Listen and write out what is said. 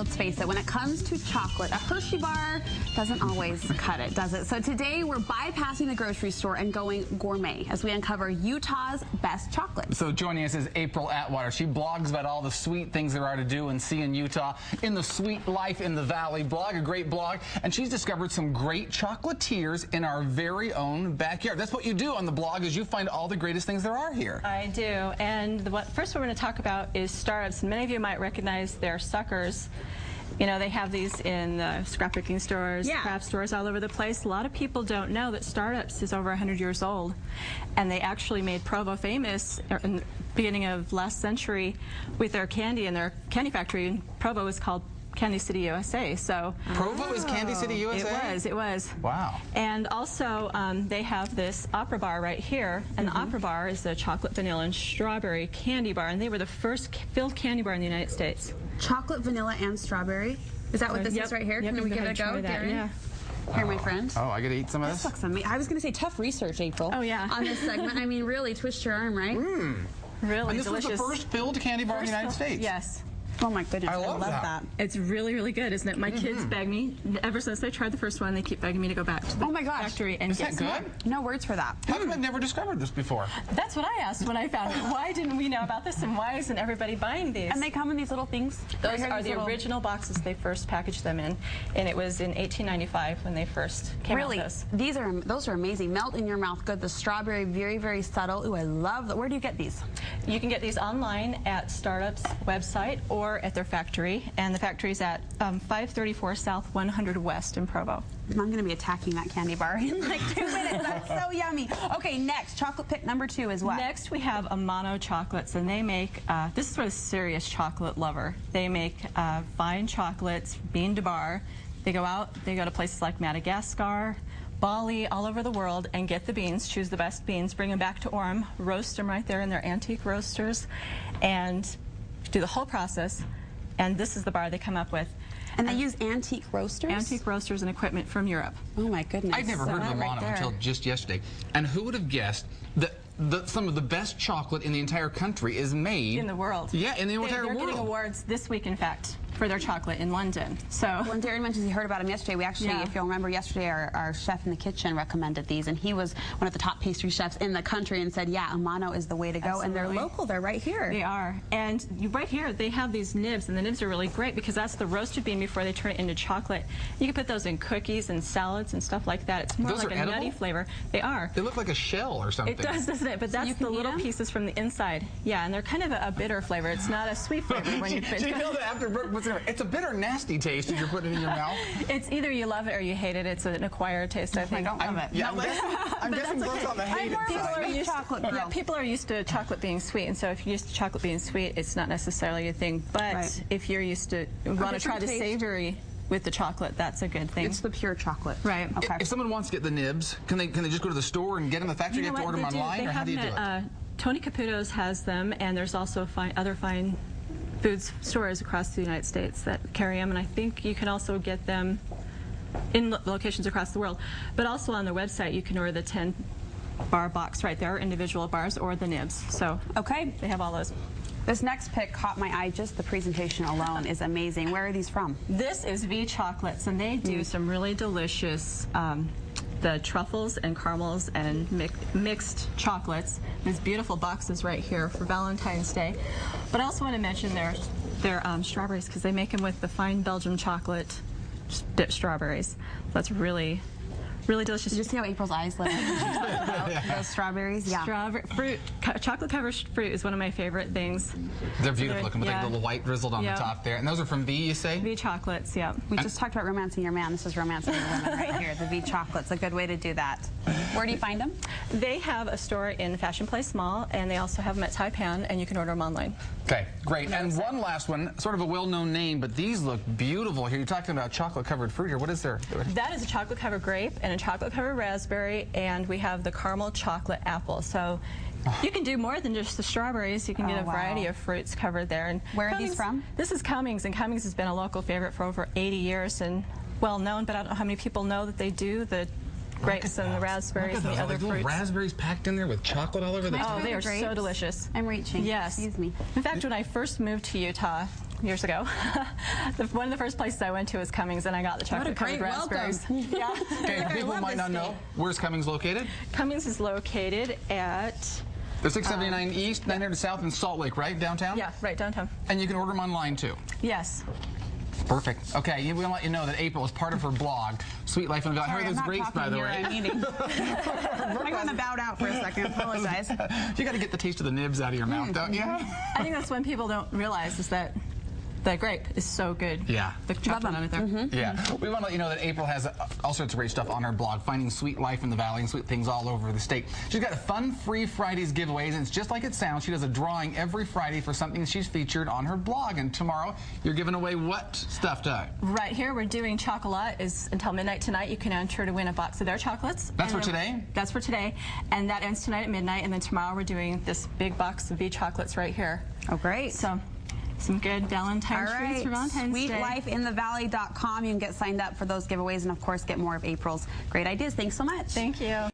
let's face it, when it comes to chocolate, a Hershey bar doesn't always cut it, does it? So today we're bypassing the grocery store and going gourmet as we uncover Utah's best chocolate. So joining us is April Atwater. She blogs about all the sweet things there are to do and see in Utah, in the sweet life in the valley. Blog, a great blog, and she's discovered some great chocolatiers in our very own backyard. That's what you do on the blog, is you find all the greatest things there are here. I do, and first we're going to talk about is startups. Many of you might recognize their suckers. You know, they have these in scrapbooking stores, craft stores all over the place. A lot of people don't know that Startups is over 100 years old, and they actually made Provo famous in the beginning of last century with their candy, and their candy factory in Provo was called Candy City, USA. So Provo is Candy City, USA? It was. Wow. And also, they have this opera bar right here, and the opera bar is a chocolate, vanilla, and strawberry candy bar, and they were the first filled candy bar in the United States. Chocolate, vanilla, and strawberry? Is that what this is right here? Can we give it a go, Darren? Yeah. Here, my friend. Oh, I get to eat some of this? This looks amazing. I was going to say tough research, April. Oh, yeah. On this segment. I mean, really, twist your arm, right? Really and this delicious. was the first filled candy bar in the United States? Yes. Oh my goodness, I love that. It's really, really good, isn't it? My kids beg me, ever since they tried the first one, they keep begging me to go back to the factory and get some. Is that good? No words for that. How come I've never discovered this before? That's what I asked when I found it. Why didn't we know about this, and why isn't everybody buying these? And they come in these little things? Those are the original boxes they first packaged them in, and it was in 1895 when they first came out with those. Those are amazing. Melt in your mouth good. The strawberry, very, very subtle. Ooh, I love that. Where do you get these? You can get these online at Startups website or at their factory. And the factory's at 534 South 100 West in Provo. I'm going to be attacking that candy bar in like 2 minutes. That's so yummy. Okay, next, chocolate pick number 2 is what? Next, we have Amano chocolates, and they make, this is for a serious chocolate lover. They make fine chocolates, bean to bar. They go out, they go to places like Madagascar, Bali, all over the world, and get the beans, choose the best beans, bring them back to Orem, roast them right there in their antique roasters, and do the whole process. And this is the bar they come up with. And they use antique roasters? Antique roasters and equipment from Europe. Oh my goodness. I'd never heard of Amano until just yesterday. And who would have guessed that some of the best chocolate in the entire country is made in the world? Yeah, in the entire world. They're getting awards this week, in fact, for their chocolate in London. So when Darren mentioned he heard about them yesterday, we actually, if you'll remember, yesterday our chef in the kitchen recommended these, and he was one of the top pastry chefs in the country and said, yeah, Amano is the way to go. Absolutely. And they're local. They're right here. They are. And right here, they have these nibs, and the nibs are really great because that's the roasted bean before they turn it into chocolate. You can put those in cookies and salads and stuff like that. It's more like a nutty flavor. They are. They look like a shell or something. It does, doesn't it? But that's the little pieces from the inside. Yeah, and they're kind of a bitter flavor. It's not a sweet flavor when you put it. It's a bitter, nasty taste if you're putting it in your mouth. It's either you love it or you hate it. It's an acquired taste, I think. I don't love it. Yeah, I'm guessing both on the hated side. People are used to chocolate being sweet, and so if you're used to chocolate being sweet, it's not necessarily a thing. But if you're used to want to try the savory with the chocolate, that's a good thing. It's the pure chocolate. Right. Okay. If someone wants to get the nibs, can they just go to the store and get them in the factory? You have to order them online, or how do you do it? Tony Caputo's has them, and there's also other fine foods stores across the United States that carry them, and I think you can also get them in locations across the world. But also on their website, you can order the 10-bar box right there, individual bars, or the nibs. So they have all those. This next pick caught my eye. Just the presentation alone is amazing. Where are these from? This is V Chocolates, and they do some really delicious the truffles and caramels and mixed chocolates. These beautiful boxes right here for Valentine's Day. But I also want to mention their strawberries, because they make them with the fine Belgian chocolate dipped strawberries. That's really delicious. Did you see how April's eyes lit up? Those strawberries? Yeah. Chocolate covered fruit is one of my favorite things. They're beautiful looking with like a little white drizzled on the top there. And those are from V, you say? V Chocolates, yeah. We just talked about romancing your man. This is romancing your woman right here. The V Chocolates, a good way to do that. Where do you find them? They have a store in Fashion Place Mall, and they also have them at Taipan, and you can order them online. Okay, great. And one last one, sort of a well-known name, but these look beautiful here. You're talking about chocolate-covered fruit here. What is there? That is a chocolate-covered grape and a chocolate-covered raspberry, and we have the caramel chocolate apple. So you can do more than just the strawberries. You can get a variety of fruits covered there. And where are these from? This is Cummings, and Cummings has been a local favorite for over 80 years and well known, but I don't know how many people know that they do the grapes and the raspberries and the other fruits. Raspberries packed in there with chocolate all over the top. Oh, they are so delicious. I'm reaching. Yes. Excuse me. In fact, when I first moved to Utah, years ago. One of the first places I went to was Cummings, and I got the chocolate-covered raspberries. Yeah. Okay, people might not know. Where's Cummings located? Cummings is located at... They're 679 East, 900 South in Salt Lake, right? Downtown? Yeah, right, downtown. And you can order them online, too? Yes. Perfect. Okay, we want to let you know that April is part of her blog, Sweet Life in the Valley. Sorry, Those grapes, by the way. I'm going to bow out for a second. Apologize. You got to get the taste of the nibs out of your mouth, don't you? I think that's when people don't realize is that the grape is so good. Yeah. The chocolate on it there. Yeah. We want to let you know that April has all sorts of great stuff on her blog, finding sweet life in the valley and sweet things all over the state. She's got a fun free Fridays giveaways, and it's just like it sounds. She does a drawing every Friday for something she's featured on her blog. And tomorrow, you're giving away what stuff, Doug? Right here, we're doing chocolate is until midnight tonight. You can enter to win a box of their chocolates. That's for today? That's for today. And that ends tonight at midnight. And then tomorrow, we're doing this big box of V chocolates right here. Oh, great. So, some good Valentine treats for Valentine's Day. SweetLifeinthevalley.com. You can get signed up for those giveaways and, of course, get more of April's great ideas. Thanks so much. Thank you.